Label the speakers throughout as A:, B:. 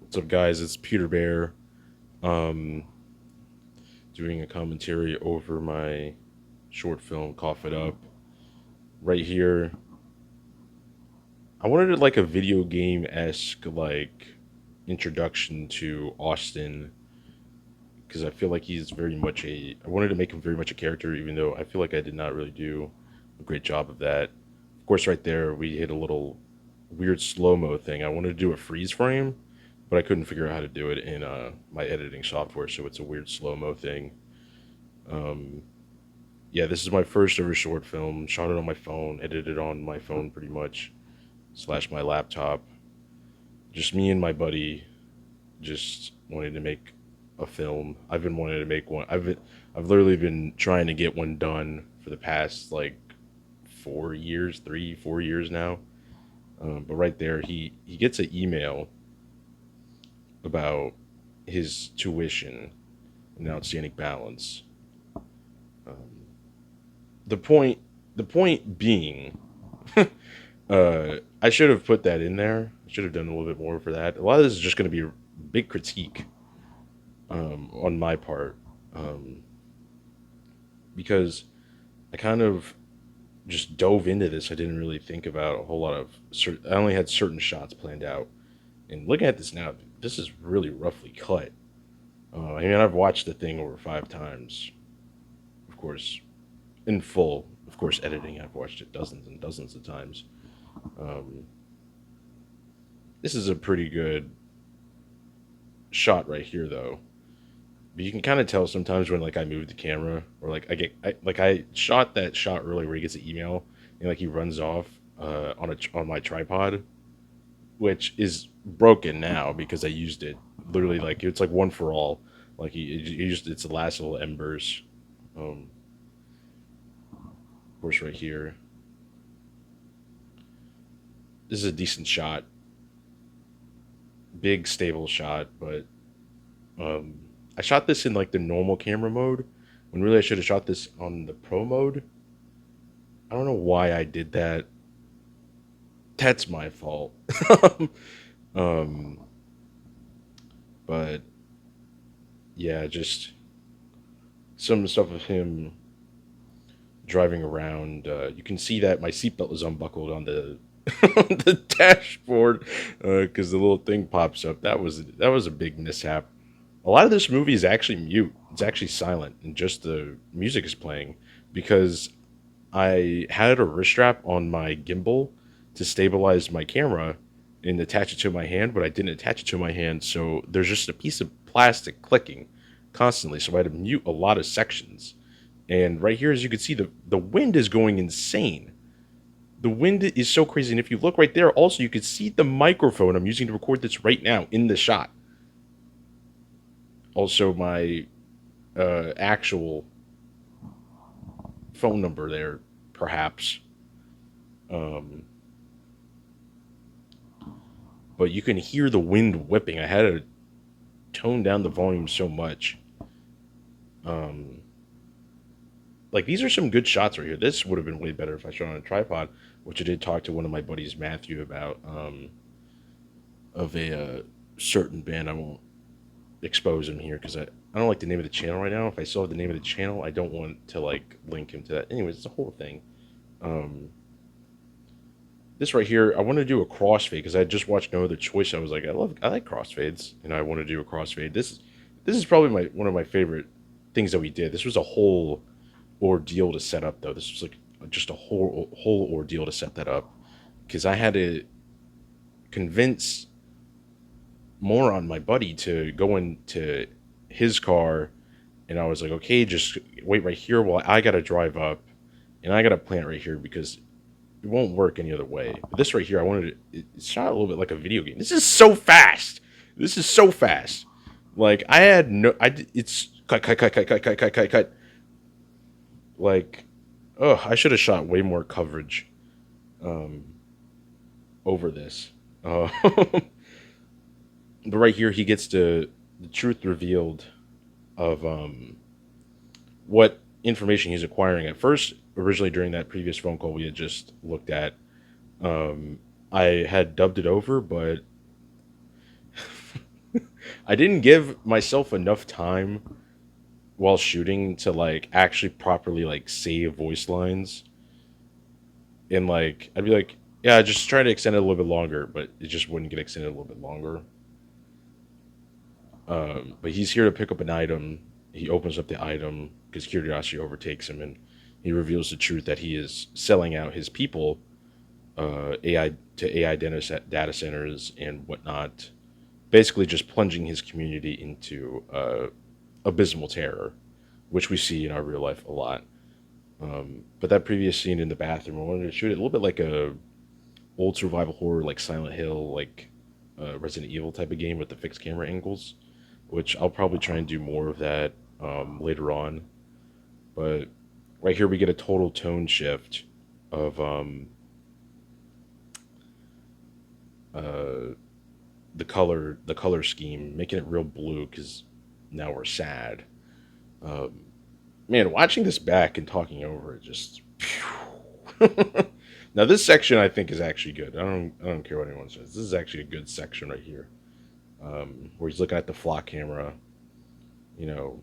A: What's up, guys? It's Peter Bear, um, doing a commentary over my short film "Cough It Up." Right here, I wanted it like a video game esque like introduction to Austin because I feel like he's very much a. I wanted to make him very much a character, even though I feel like I did not really do a great job of that. Of course, right there we hit a little weird slow mo thing. I wanted to do a freeze frame, but I couldn't figure out how to do it in my editing software, so it's a weird slow mo thing. Um, yeah, this is my first ever short film. Shot it on my phone, edited on my phone pretty much, slash my laptop. Just me and my buddy, just wanted to make a film. I've been wanting to make one. I've literally been trying to get one done for the past like 4 years, 3, 4 years now. But right there, he gets an email about his tuition and outstanding balance. Um, the point being, I should have put that in there. I should have done a little bit more for that. A lot of this is just going to be a big critique on my part, um, because I kind of just dove into this. I didn't really think about a whole lot of. I only had certain shots planned out, and looking at this now, this is really roughly cut. I mean, I've watched the thing over 5 times, of course, in full. Of course, editing. I've watched it dozens and dozens of times. Um, this is a pretty good shot right here, though. But you can kind of tell sometimes when like I move the camera or like I shot that shot earlier where he gets an email and like he runs off on my tripod, which is broken now because I used it literally like it's like one for all. Like he used it's the last little embers. Of course, right here, this is a decent shot, big stable shot, but um, I shot this in like the normal camera mode when really I should have shot this on the pro mode. I don't know why I did that. That's my fault. um, but yeah, just some stuff of him driving around. You can see that my seatbelt is unbuckled on the on the dashboard because the little thing pops up. That was a big mishap. A lot of this movie is actually mute. It's actually silent, and just the music is playing because I had a wrist strap on my gimbal to stabilize my camera and attach it to my hand, but I didn't attach it to my hand, so there's just a piece of plastic clicking constantly. So I had to mute a lot of sections. And right here, as you can see, the wind is going insane. The wind is so crazy. And if you look right there, also you can see the microphone I'm using to record this right now in the shot. Also, my actual phone number there, perhaps. Um, but you can hear the wind whipping. I had to tone down the volume so much. Um, like these are some good shots right here. This would have been way better if I shot on a tripod, which I did talk to one of my buddies, Matthew, about of a certain band. I won't expose him here because I don't like the name of the channel right now. If I still have the name of the channel, I don't want to like link him to that. Anyways, it's a whole thing. Um, this right here, I want to do a crossfade because I just watched No Other Choice. I was like, I like crossfades, and I want to do a crossfade. This is probably my one of my favorite things that we did. This was a whole ordeal to set up, though. This was like just a whole ordeal to set that up because I had to convince moron my buddy to go into his car, and I was like, okay, just wait right here while I gotta drive up, and I gotta plant right here because it won't work any other way. But this right here, I wanted it shot a little bit like a video game. This is so fast. This is so fast. Like I had no, it's cut. Like, oh, I should have shot way more coverage um, over this. But right here, he gets the truth revealed of what information he's acquiring. At first, originally during that previous phone call we had just looked at, um, I had dubbed it over, but I didn't give myself enough time while shooting to like actually properly like save voice lines, and like I'd be like, yeah, just try to extend it a little bit longer, but it just wouldn't get extended a little bit longer. But he's here to pick up an item. He opens up the item because curiosity overtakes him, and he reveals the truth that he is selling out his people, AI to AI data centers and whatnot. Basically, just plunging his community into abysmal terror, which we see in our real life a lot. But that previous scene in the bathroom, I wanted to shoot it a little bit like a old survival horror, like Silent Hill, like Resident Evil type of game with the fixed camera angles, which I'll probably try and do more of that later on. But right here, we get a total tone shift of uh, the color scheme, making it real blue because now we're sad. Um, Man, watching this back and talking over it just. Now this section I think is actually good. I don't care what anyone says. This is actually a good section right here, where he's looking at the flock camera, you know,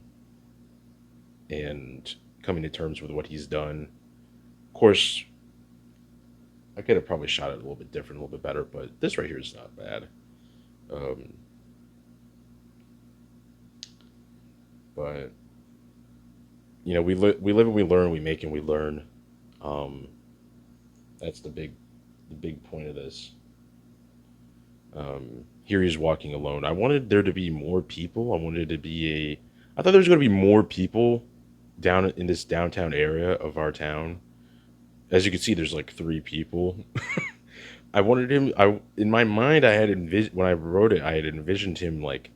A: and coming to terms with what he's done. Of course, I could have probably shot it a little bit different, a little bit better, but this right here is not bad. Um, but we live and we learn, we make and we learn. Um, that's the big point of this. Here he's walking alone. I wanted there to be more people. I wanted it to be a. I thought there was going to be more people down in this downtown area of our town. As you can see, there's like three people. I wanted him. I in my mind, I had when I wrote it, I had envisioned him like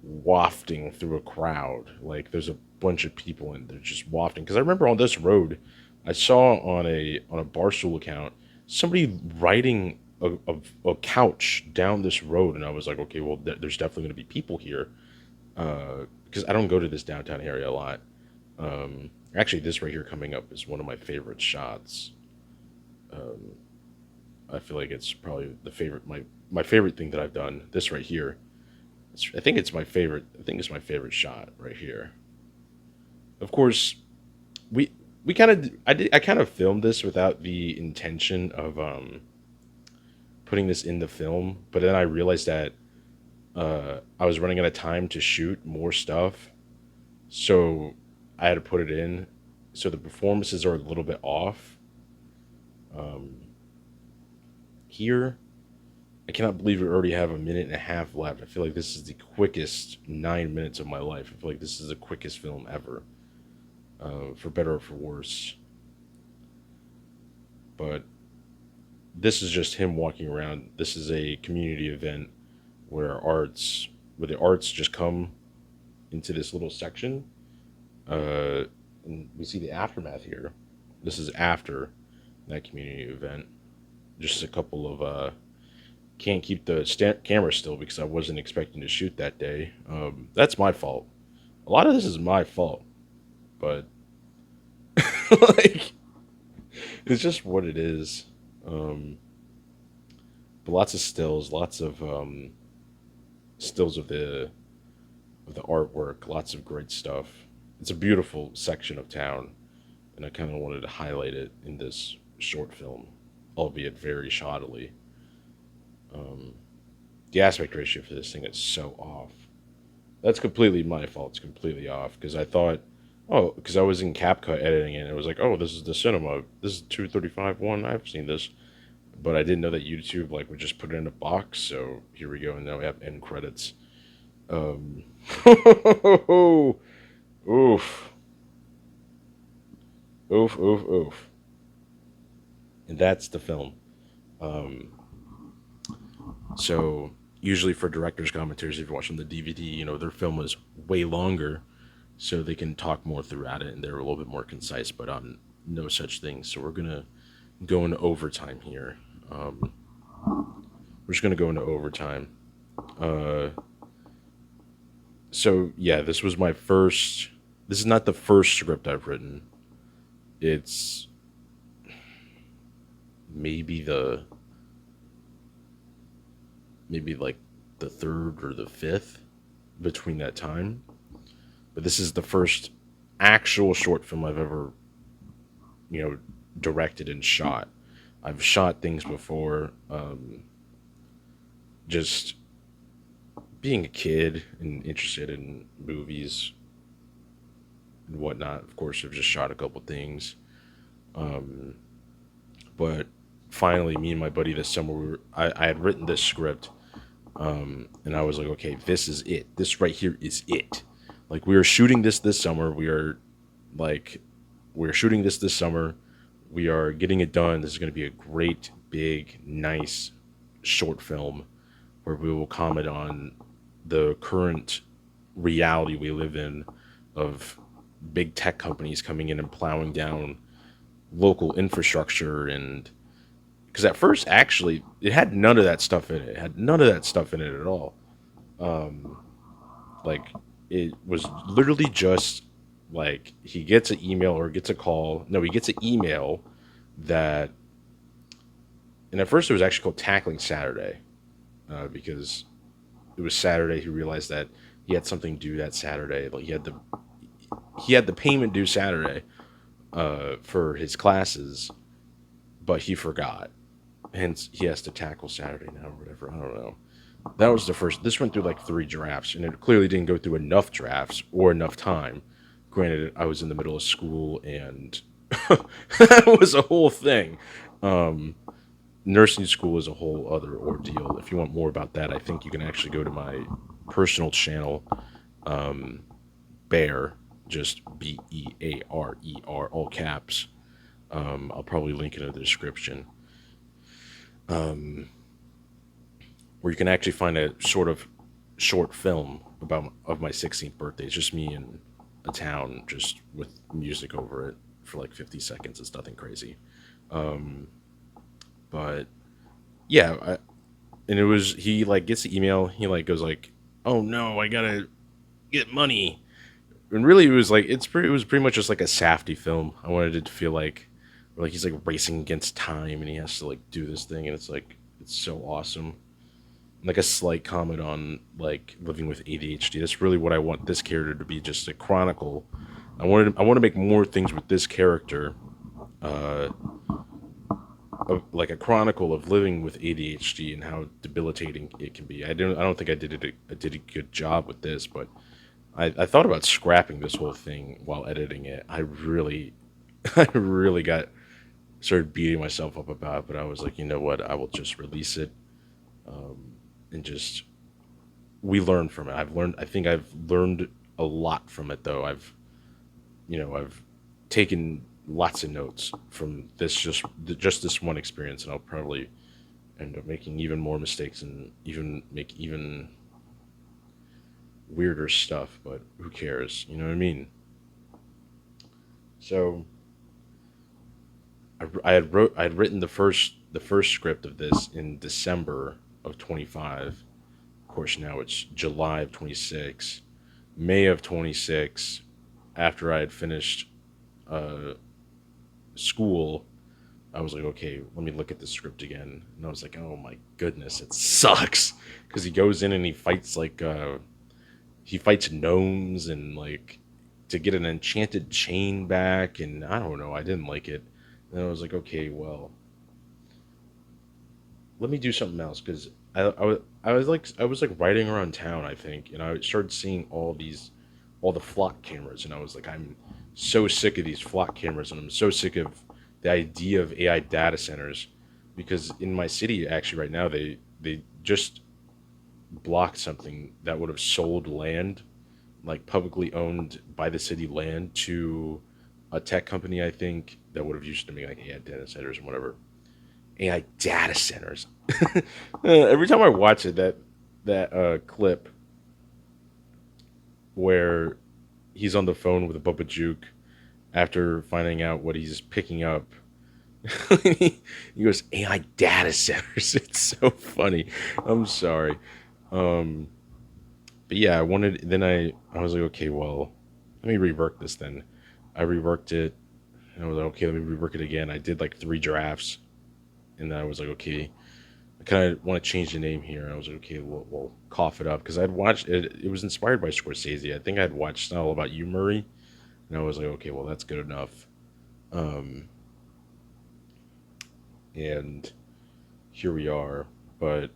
A: wafting through a crowd. Like there's a bunch of people and they're just wafting. Because I remember on this road, I saw on a Barstool account somebody riding a couch down this road, and I was like, okay, well, there's definitely going to be people here because I don't go to this downtown area a lot. Actually, this right here coming up is one of my favorite shots. Um, I feel like it's probably my favorite thing that I've done. This right here, I think it's my favorite. I think it's my favorite shot right here. Of course, we we kind of I kind of filmed this without the intention of putting this in the film, but then I realized that I was running out of time to shoot more stuff, so I had to put it in. So the performances are a little bit off. Um, Here, I cannot believe we already have a minute and a half left. I feel like this is the quickest 9 minutes of my life. I feel like this is the quickest film ever, for better or for worse. But this is just him walking around. This is a community event where the arts just come into this little section, and we see the aftermath here. This is after that community event. Just a couple of can't keep the camera still because I wasn't expecting to shoot that day. That's my fault. A lot of this is my fault, but like it's just what it is. Um, but lots of stills, lots of stills of the artwork, lots of great stuff. It's a beautiful section of town, and I kind of wanted to highlight it in this short film, albeit very shoddily. Um, the aspect ratio for this thing is so off. That's completely my fault. It's completely off because I thought, oh, because I was in CapCut editing it, and it was like, oh, this is the cinema. This is 235 one. I've seen this, but I didn't know that YouTube like would just put it in a box. So here we go, and now we have end credits. Um, oof, oof, and that's the film. Um, so usually for directors' commentaries, if you're watching the DVD, their film is way longer, so they can talk more throughout it, and they're a little bit more concise. But on no such thing. So we're gonna go into overtime here. Um, we're just gonna go into overtime. Uh, so yeah, this was my first. This is not the first script I've written. It's maybe the maybe like the third or the fifth. between that time. But this is the first actual short film I've ever, you know, directed and shot. I've shot things before, just being a kid and interested in movies and whatnot. Of course, I've just shot a couple things. But finally, me and my buddy this summer, I had written this script, and I was like, okay, this is it. This right here is it. Like we are shooting this summer. Like we're shooting this summer. We are getting it done. This is going to be a great, big, nice short film where we will comment on the current reality we live in of big tech companies coming in and plowing down local infrastructure. And because at first, actually, it had none of that stuff in it. It had none of that stuff in it at all. Like it was literally just like he gets an email or gets a call. No, he gets an email that, and at first it was actually called Tackling Saturday, because it was Saturday. He realized that he had something due that Saturday. Like he had the payment due Saturday, for his classes, but he forgot. Hence, he has to tackle Saturday now or whatever. I don't know. That was the first. This went through like three drafts, and it clearly didn't go through enough drafts or enough time. Granted, I was in the middle of school, and that was a whole thing. Nursing school is a whole other ordeal. If you want more about that, I think you can actually go to my personal channel, Bear, just Bearer, all caps. I'll probably link it in the description, where you can actually find a sort of short film about of my 16th birthday. It's just me in a town, just with music over it for like 50 seconds. It's nothing crazy, but yeah. And it was he like gets the email. He like goes like, "Oh no, I gotta get money." And really, it was like it was pretty much just like a Safdie film. I wanted it to feel like he's like racing against time and he has to like do this thing, and it's like it's so awesome. Like a slight comment on like living with ADHD. That's really what I want this character to be, just a chronicle. I want to make more things with this character, uh, like a chronicle of living with ADHD and how debilitating it can be. I don't think I did a good job with this, but I thought about scrapping this whole thing while editing it. I really I really got started beating myself up about it, but I was like, you know what? I will just release it, and just we learn from it. I think I've learned a lot from it, though. I've taken lots of notes from this, just this one experience, and I'll probably end up making even more mistakes and even make even weirder stuff. But who cares? You know what I mean? So I had written the first script of this in December of 25. Of course, now it's July of 26, May of 26. After I had finished, uh, school, I was like, okay, let me look at the script again, and I was like, oh my goodness, it sucks because he goes in and he fights gnomes and like to get an enchanted chain back, and I don't know, I didn't like it. And I was like, okay, well, let me do something else because I was like riding around town, I think, and I started seeing all the flock cameras, and I was like, I'm so sick of these flock cameras, and I'm so sick of the idea of AI data centers, because in my city actually right now they just blocked something that would have sold land, like publicly owned by the city land, to a tech company, I think, that would have used to make like AI data centers and whatever. AI data centers. Every time I watch it, that clip where he's on the phone with Bubba Juke after finding out what he's picking up, he goes AI data centers. It's so funny. I'm sorry. Um, but yeah, I wanted. Then I was like, okay, well, let me rework this. Then I reworked it, and I was like, okay, let me rework it again. I did like three drafts, and then I was like, okay, kind of want to change the name here. And I was like, okay, we'll cough it up because I'd watched it. It was inspired by Scorsese. I think I'd watched It's Not All About You, Murray, and I was like, okay, well, that's good enough. Um, and here we are. But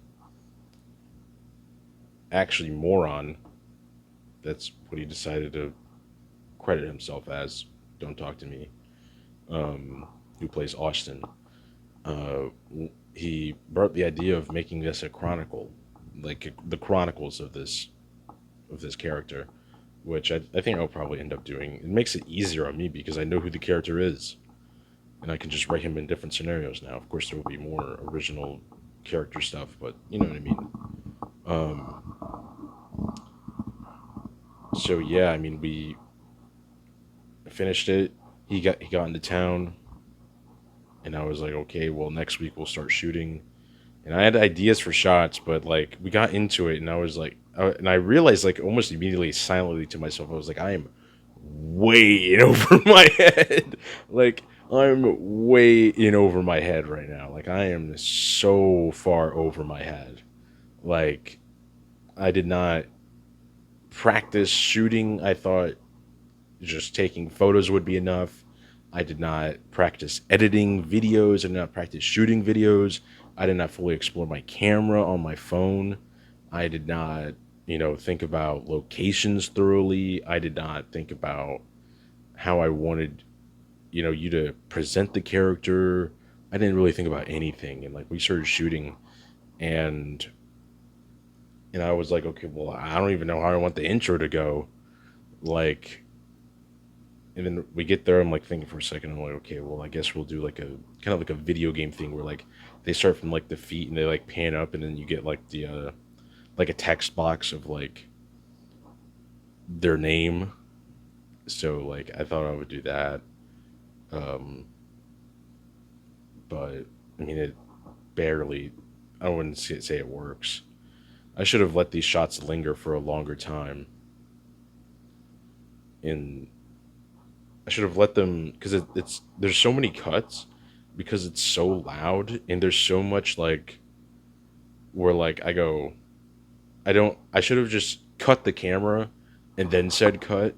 A: actually, Moron, that's what he decided to credit himself as. Don't Talk to Me, who plays Austin. Uh, he brought the idea of making this a chronicle, like the chronicles of this character, which I think I'll probably end up doing. It makes it easier on me because I know who the character is, and I can just write him in different scenarios now. Of course, there will be more original character stuff, but you know what I mean. Um, so yeah, I mean, we finished it. He got into town, and I was like, okay, well, next week we'll start shooting. And I had ideas for shots, but like we got into it, and I was like, and I realized like almost immediately, silently to myself, I was like, I am way in over my head. Like I'm way in over my head right now. Like I am so far over my head. Like I did not practice shooting. I thought just taking photos would be enough. I did not practice editing videos. I did not practice shooting videos. I did not fully explore my camera on my phone. I did not, think about locations thoroughly. I did not think about how I wanted, you to present the character. I didn't really think about anything. And like we started shooting and I was like, okay, well, I don't even know how I want the intro to go. Like, and then we get there. I'm like thinking for a second. I'm like, okay, well, I guess we'll do like a kind of like a video game thing where like they start from like the feet and they like pan up, and then you get like the like a text box of like their name. So like I thought I would do that, um, but I mean it barely. I wouldn't say it works. I should have let these shots linger for a longer time, and I should have let them because it's there's so many cuts because it's so loud and there's so much like where like I should have just cut the camera and then said cut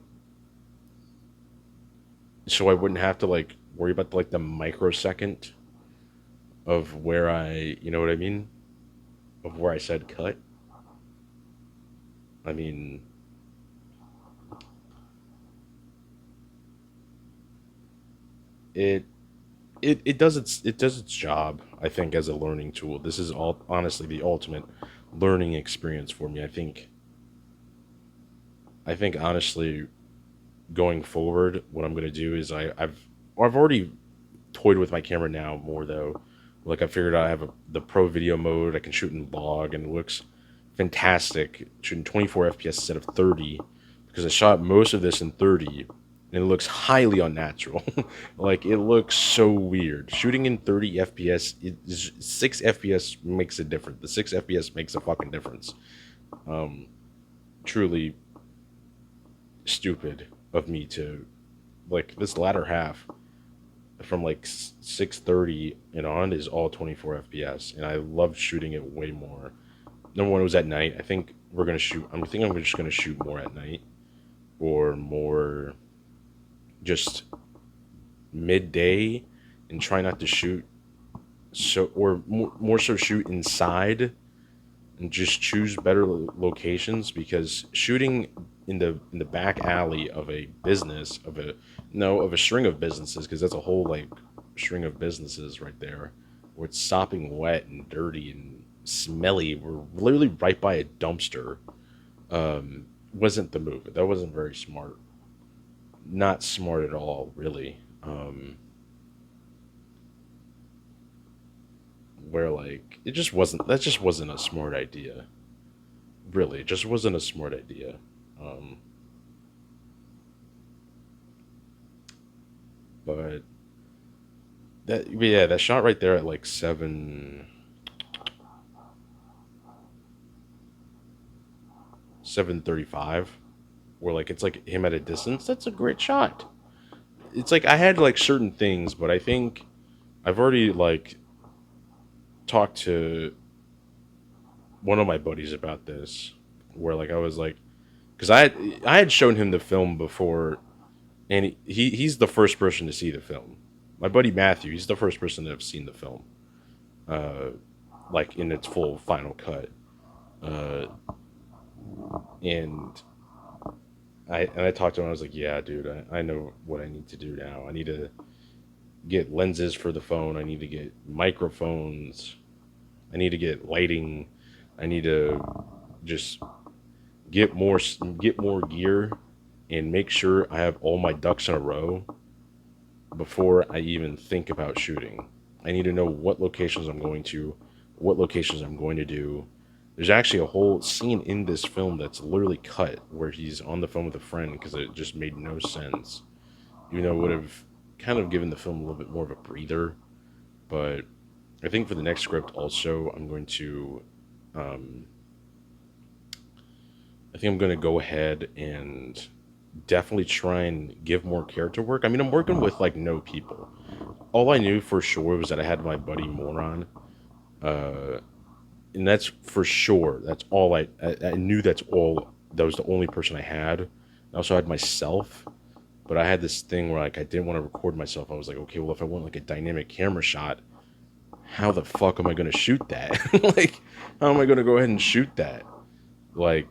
A: so I wouldn't have to like worry about like the microsecond of where you know what I mean, of where I said cut. I mean, it it does its job. I think as a learning tool, this is all honestly the ultimate learning experience for me. I think honestly going forward, what I'm gonna do is I've already toyed with my camera now more though. Like I figured out I have the pro video mode. I can shoot in log and it looks fantastic. Shooting 24 FPS instead of 30 because I shot most of this in 30 and it looks highly unnatural. Like it looks so weird. Shooting in 30 FPS, 6 FPS makes a difference. The 6 FPS makes a fucking difference. Um, Truly stupid of me to like this latter half from like 6:30 and on is all 24 FPS, and I love shooting it way more. Number one, it was at night. I think we're gonna shoot. I think I'm just gonna shoot more at night or more just midday, and try not to shoot or more so shoot inside and just choose better locations because shooting in the back alley of a business of a no of a string of businesses because that's a whole like string of businesses right there where it's sopping wet and dirty and smelly. We're literally right by a dumpster. Wasn't the move. That wasn't very smart. Not smart at all, really. Where like it just wasn't. That just wasn't a smart idea. Really, it just wasn't a smart idea. Um, but yeah, that shot right there at like 7:35, where like it's like him at a distance. That's a great shot. It's like I had like certain things, but I think I've already like talked to. one of my buddies about this, where like I was like, because I had shown him the film before, and he's the first person to see the film. My buddy Matthew, he's the first person to have seen the film, uh, like in its full final cut. Uh, and I talked to him. I was like, yeah, dude, I know what I need to do now. I need to get lenses for the phone. I need to get microphones. I need to get lighting. I need to just get more gear and make sure I have all my ducks in a row before I even think about shooting. I need to know what locations I'm going to, what locations I'm going to do. There's actually a whole scene in this film that's literally cut where he's on the phone with a friend because it just made no sense. Even though it would have kind of given the film a little bit more of a breather. But I think for the next script also, um, I think I'm going to go ahead and definitely try and give more character work. I mean, I'm working with like no people. All I knew for sure was that I had my buddy Moron, uh, and that's for sure. That's all I knew. That's all. That was the only person I had. I also had myself, but I had this thing where like I didn't want to record myself. I was like, okay, well, if I want like a dynamic camera shot, how the fuck am I going to shoot that? Like, how am I going to go ahead and shoot that? Like,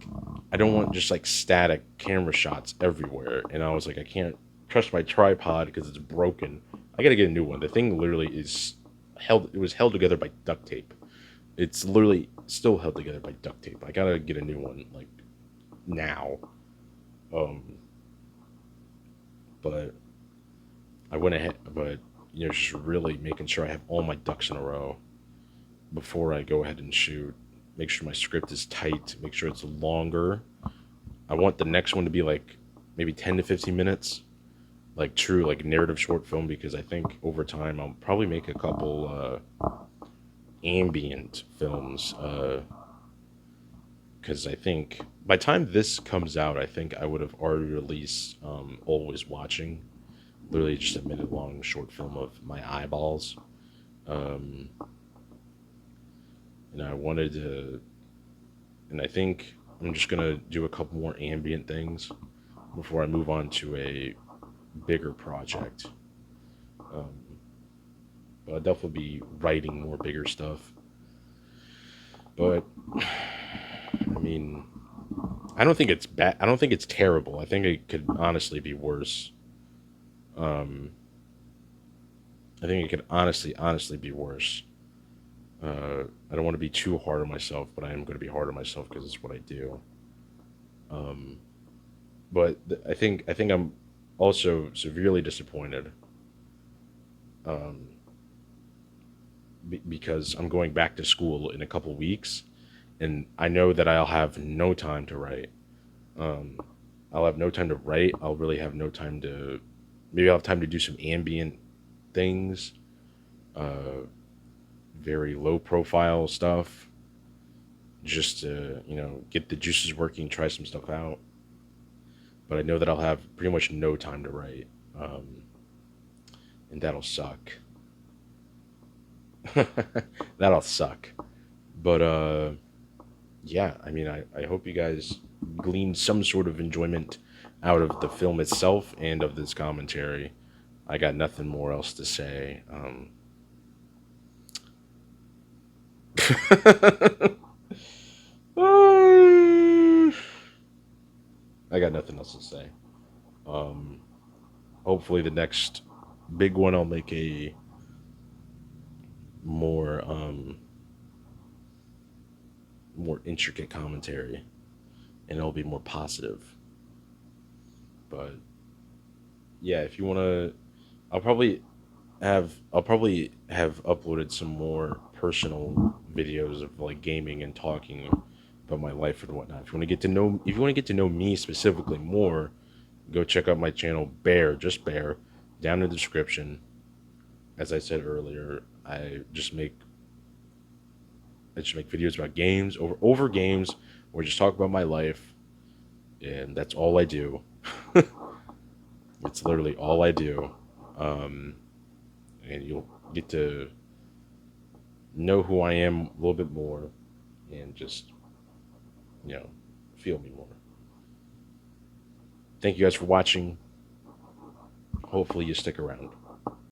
A: I don't want just like static camera shots everywhere. And I was like, I can't trust my tripod because it's broken. I gotta get a new one. The thing literally is held. It was held together by duct tape. It's literally still held together by duct tape. I gotta get a new one like now. Um, but I went ahead, but just really making sure I have all my ducks in a row before I go ahead and shoot. Make sure my script is tight. Make sure it's longer. I want the next one to be like maybe 10 to 15 minutes, like true like narrative short film, because I think over time I'll probably make a couple ambient films, because I think by the time this comes out, I think I would have already released Always Watching, literally just a minute long short film of my eyeballs. Um, and I wanted to, and I think I'm just gonna do a couple more ambient things before I move on to a bigger project. Um, but I'll definitely be writing more bigger stuff. But I mean, I don't think it's bad. I don't think it's terrible. I think it could honestly be worse. Um, I think it could honestly be worse. I don't want to be too hard on myself, but I am going to be hard on myself because it's what I do. Um, but I think I'm also severely disappointed, um, because I'm going back to school in a couple weeks, and I know that I'll have no time to write. Um, I'll have no time to write. I'll really have no time to. Maybe I'll have time to do some ambient things, uh, very low profile stuff, just to get the juices working, try some stuff out. But I know that I'll have pretty much no time to write, um, and that'll suck. That'll suck. But yeah, I mean, I hope you guys gleaned some sort of enjoyment out of the film itself and of this commentary. I got nothing more else to say. I got nothing else to say. Um, Hopefully, the next big one, I'll make a more more intricate commentary, and it'll be more positive. But yeah, if you want to, I'll probably have uploaded some more personal videos of like gaming and talking about my life and whatnot. If you want to get to know me specifically more, go check out my channel Bear, just Bear, down in the description. As I said earlier, I just make videos about games, over games, or just talk about my life, and that's all I do. It's literally all I do. Um, and you'll get to know who I am a little bit more, and just, you know, feel me more. Thank you guys for watching. Hopefully you stick around.